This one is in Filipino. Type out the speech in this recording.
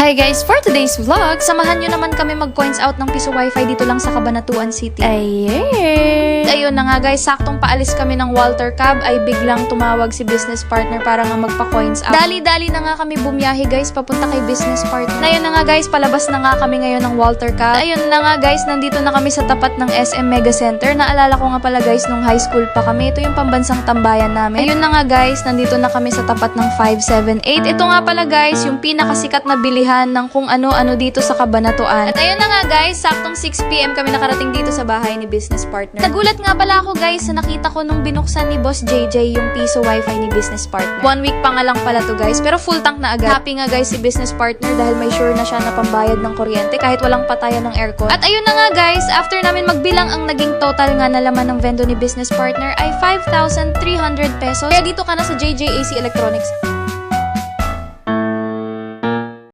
Hi guys, for today's vlog, samahan nyo naman kami mag-coins out ng piso wifi dito lang sa Cabanatuan City. Ayun na nga guys, saktong paalis kami ng Walter Cab ay biglang tumawag si business partner para nga magpa-coins out. Dali-dali na nga kami bumiyahe guys papunta kay business partner. Ayun na nga guys, palabas na nga kami ngayon ng Walter Cab. Ayun na nga guys, nandito na kami sa tapat ng SM Mega Center. Naalala ko nga pala guys, nung high school pa kami. Ito yung pambansang tambayan namin. Ayun na nga guys, nandito na kami sa tapat ng 578. Ito nga pala guys, yung pinakasikat na bilihan ng kung ano-ano dito sa Cabanatuan. At ayun na nga guys, saktong 6 PM kami nakarating dito sa bahay ni business partner. Nagulat nga pala ako guys sa nakita ko nung binuksan ni Boss JJ yung piso wifi ni business partner. 1 week pa nga lang pala to guys, pero full tank na agad. Happy nga guys si business partner dahil may sure na siya na pambayad ng kuryente kahit walang patayan ng aircon. At ayun na nga guys, after namin magbilang, ang naging total nga na laman ng vendo ni business partner ay 5,300 pesos. Kaya dito ka na sa JJ AC Electronics.